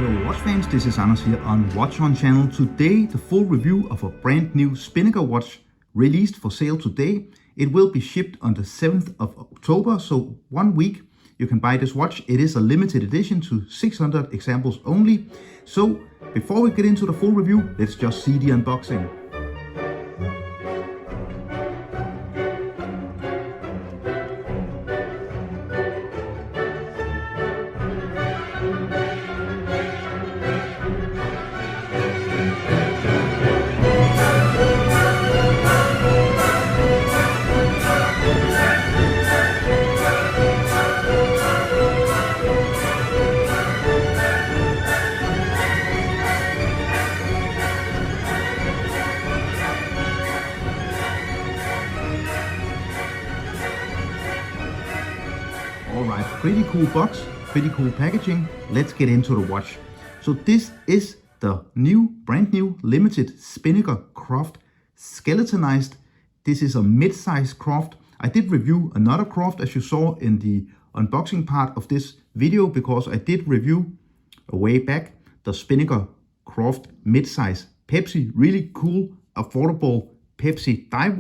Hello watch fans, this is Anders here on Watch On channel. Today the full review of a brand new Spinnaker watch released for sale today. It will be shipped on the 7th of October, so 1 week you can buy this watch. It is a limited edition to 600 examples only. So before we get into the full review, let's just see the unboxing. Alright, pretty cool box, pretty cool packaging. Let's get into the watch. So this is the brand new limited Spinnaker Croft Skeletonized. This is a mid-size Croft. I did review another Croft as you saw in the unboxing part of this video, because I did review a way back the Spinnaker Croft Midsize PEPSI. Really cool, affordable PEPSI dive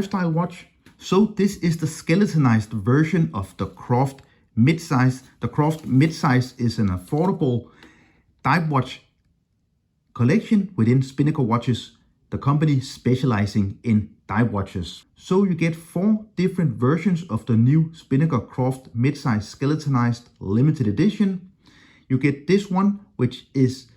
style watch. So this is the skeletonized version of the Croft Midsize. The Croft Midsize is an affordable dive watch collection within Spinnaker Watches, the company specializing in dive watches. So you get 4 different versions of the new Spinnaker Croft Midsize Skeletonized limited edition. You get this one, which is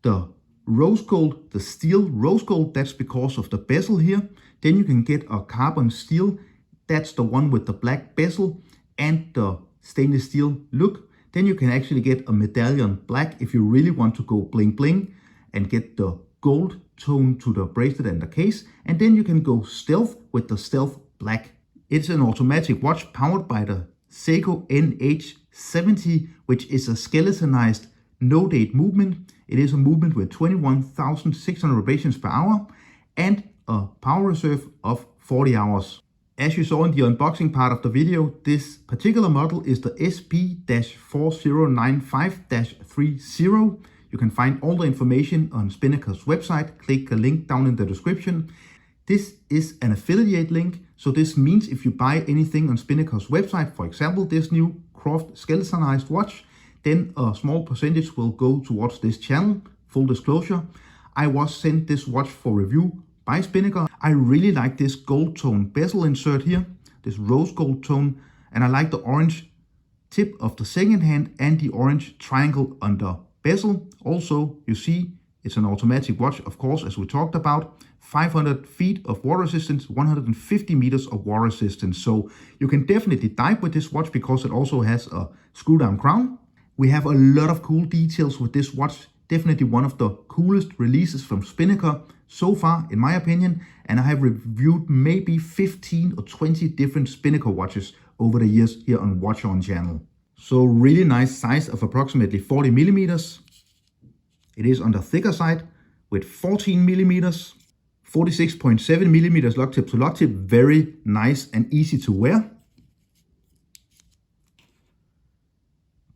the rose gold, the steel rose gold. That's because of the bezel here. Then you can get a carbon steel. That's the one with the black bezel and the stainless steel look. Then you can actually get a medallion black if you really want to go bling bling and get the gold tone to the bracelet and the case. And then you can go stealth with the stealth black. It's an automatic watch powered by the Seiko NH70, which is a skeletonized no-date movement. It is a movement with 21,600 revolutions per hour and a power reserve of 40 hours. As you saw in the unboxing part of the video, this particular model is the SP-4095-30. You can find all the information on Spinnaker's website. Click the link down in the description. This is an affiliate link, so this means if you buy anything on Spinnaker's website, for example this new Croft Skeletonized watch, then a small percentage will go towards this channel. Full disclosure, I was sent this watch for review by Spinnaker. I really like this gold tone bezel insert here, this rose gold tone, and I like the orange tip of the second hand and the orange triangle on the bezel. Also, you see it's an automatic watch, of course, as we talked about. 500 feet of water resistance, 150 meters of water resistance. So you can definitely dive with this watch because it also has a screw down crown. We have a lot of cool details with this watch. Definitely one of the coolest releases from Spinnaker so far, in my opinion. And I have reviewed maybe 15 or 20 different Spinnaker watches over the years here on Watch On channel. So really nice size of approximately 40 millimeters. It is on the thicker side with 14 millimeters, 46.7 millimeters lock tip to lock tip. Very nice and easy to wear.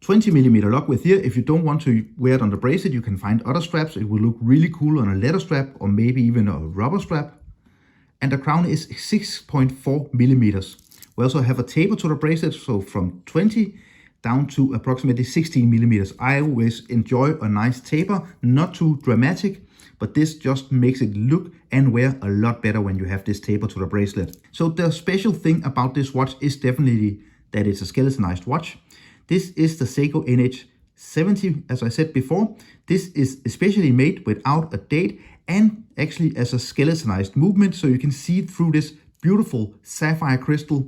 20 millimeter lock width here. If you don't want to wear it on the bracelet, you can find other straps. It will look really cool on a leather strap or maybe even a rubber strap. And the crown is 6.4 millimeters. We also have a taper to the bracelet, so from 20 down to approximately 16 millimeters. I always enjoy a nice taper, not too dramatic, but this just makes it look and wear a lot better when you have this taper to the bracelet. So the special thing about this watch is definitely that it's a skeletonized watch. This is the Seiko NH70, as I said before. This is especially made without a date and actually as a skeletonized movement, so you can see through this beautiful sapphire crystal.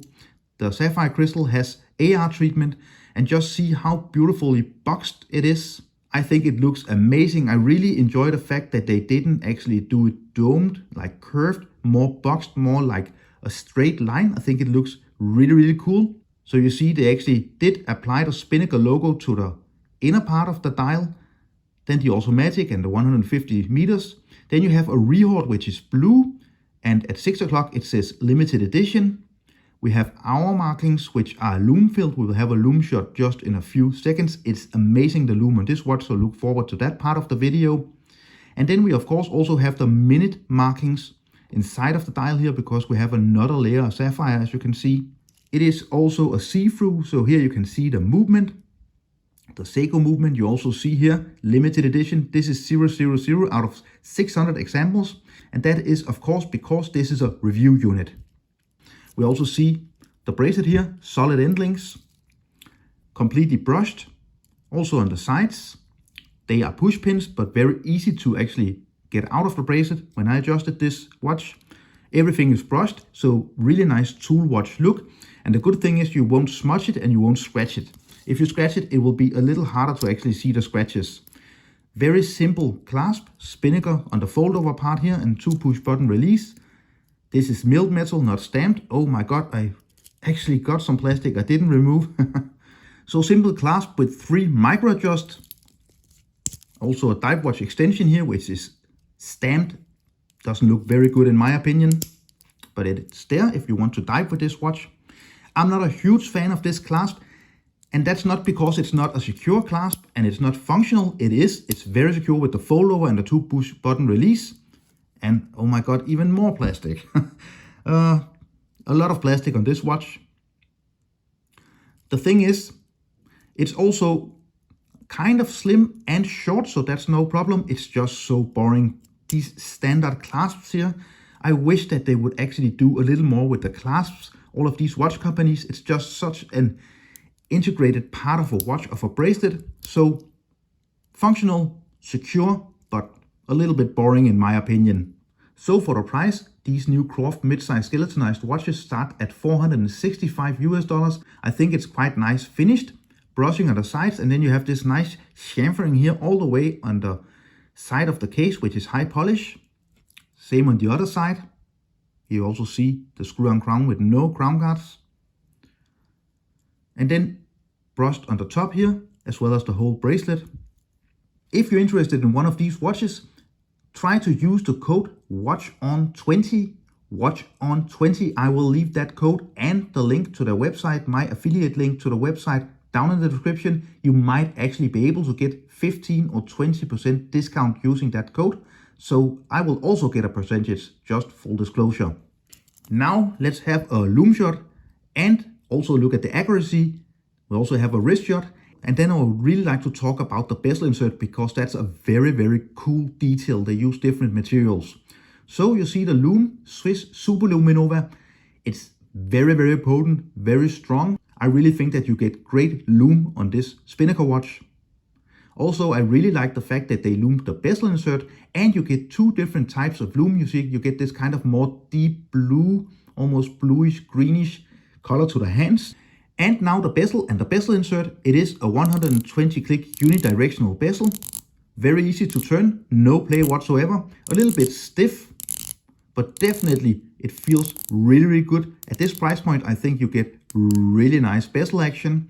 The sapphire crystal has AR treatment, and just see how beautifully boxed it is. I think it looks amazing. I really enjoy the fact that they didn't actually do it domed, like curved, more boxed, more like a straight line. I think it looks really, really cool. So you see they actually did apply the Spinnaker logo to the inner part of the dial, then the automatic and the 150 meters. Then you have a reward which is blue, and at 6 o'clock it says limited edition. We have hour markings, which are Lume filled. We will have a Lume shot just in a few seconds. It's amazing, the Lume on this watch, so look forward to that part of the video. And then we of course also have the minute markings inside of the dial here, because we have another layer of sapphire, as you can see. It is also a see-through, so here you can see the movement, the Seiko movement. You also see here, limited edition. This is 000 out of 600 examples. And that is of course because this is a review unit. We also see the bracelet here, solid end links, completely brushed. Also on the sides, they are push pins, but very easy to actually get out of the bracelet. When I adjusted this watch, everything is brushed, so really nice tool watch look. And the good thing is you won't smudge it and you won't scratch it. If you scratch it, it will be a little harder to actually see the scratches. Very simple clasp, Spinnaker on the fold over part here, and 2 push button release. This is milled metal, not stamped. Oh my god, I actually got some plastic I didn't remove. So simple clasp with 3 micro adjust. Also a dive watch extension here, which is stamped. Doesn't look very good in my opinion, but it's there if you want to dive with this watch. I'm not a huge fan of this clasp, and that's not because it's not a secure clasp and it's not functional. It is. It's very secure with the fold over and the 2 push button release. And oh my god, even more plastic. A lot of plastic on this watch. The thing is, it's also kind of slim and short, so that's no problem. It's just so boring. These standard clasps here, I wish that they would actually do a little more with the clasps. All of these watch companies, it's just such an integrated part of a watch, of a bracelet. So functional, secure, but a little bit boring in my opinion. So for the price, these new Croft Midsize Skeletonized watches start at $465 US. I think it's quite nice finished, brushing on the sides, and then you have this nice chamfering here all the way on the side of the case, which is high polish. Same on the other side. You also see the screw-on crown with no crown guards. And then brushed on the top here, as well as the whole bracelet. If you're interested in one of these watches, try to use the code WATCHON20. WATCHON20. I will leave that code and the link to their website, my affiliate link to the website, down in the description. You might actually be able to get 15 or 20% discount using that code. So I will also get a percentage, just full disclosure. Now let's have a Lume shot and also look at the accuracy. We also have a wrist shot. And then I would really like to talk about the bezel insert, because that's a very, very cool detail. They use different materials. So you see the Lume Swiss Super Luminova. It's very, very potent, very strong. I really think that you get great lume on this Spinnaker watch. Also, I really like the fact that they lumed the bezel insert, and you get 2 different types of lume. You see, you get this kind of more deep blue, almost bluish, greenish color to the hands. And now the bezel and the bezel insert, it is a 120 click unidirectional bezel. Very easy to turn, no play whatsoever. A little bit stiff, but definitely it feels really, really good. At this price point, I think you get really nice bezel action.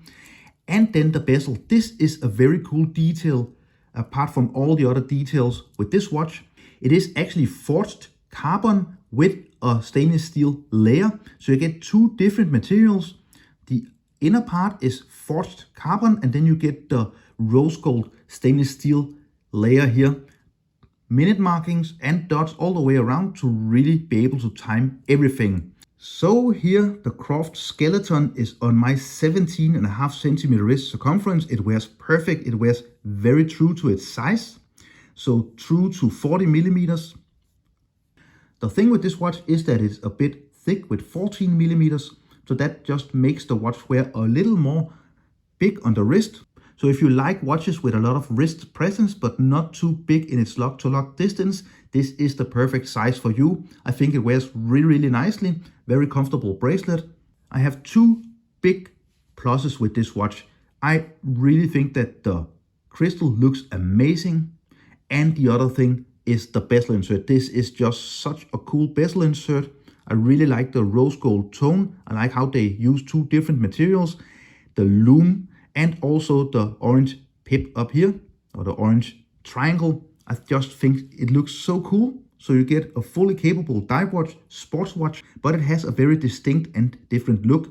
And then the bezel, this is a very cool detail apart from all the other details with this watch. It is actually forged carbon with a stainless steel layer. So you get 2 different materials. The inner part is forged carbon, and then you get the rose gold stainless steel layer here. Minute markings and dots all the way around to really be able to time everything. So here the Croft Skeleton is on my 17.5 centimeter wrist circumference. It wears perfect. It wears very true to its size. So true to 40 millimeters. The thing with this watch is that it's a bit thick with 14 millimeters. So that just makes the watch wear a little more big on the wrist. So if you like watches with a lot of wrist presence, but not too big in its lock-to-lock distance, this is the perfect size for you. I think it wears really, really nicely. Very comfortable bracelet. I have 2 big pluses with this watch. I really think that the crystal looks amazing. And the other thing is the bezel insert. This is just such a cool bezel insert. I really like the rose gold tone. I like how they use 2 different materials. The lume and also the orange pip up here, or the orange triangle. I just think it looks so cool. So you get a fully capable dive watch, sports watch, but it has a very distinct and different look.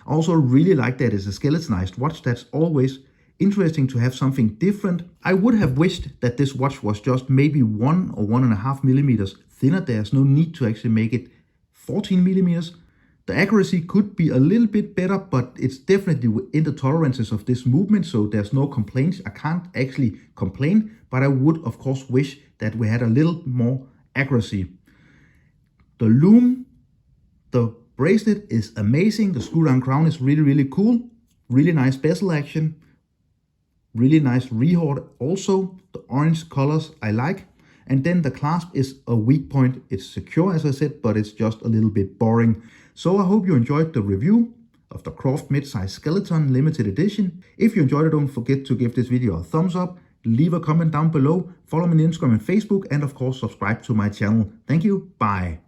I also really like that it's a skeletonized watch. That's always interesting to have something different. I would have wished that this watch was just maybe 1 or 1.5 millimeters thinner. There's no need to actually make it 14 millimeters. The accuracy could be a little bit better, but it's definitely within the tolerances of this movement, so there's no complaints. I can't actually complain, but I would of course wish that we had a little more accuracy. The Lume, the bracelet is amazing. The screw down crown is really cool. Really nice bezel action. Really nice rehord also. The orange colors I like. And then the clasp is a weak point. It's secure, as I said, but it's just a little bit boring. So I hope you enjoyed the review of the Croft Midsize Skeleton limited edition. If you enjoyed it, don't forget to give this video a thumbs up, leave a comment down below, follow me on Instagram and Facebook, and of course subscribe to my channel. Thank you, bye.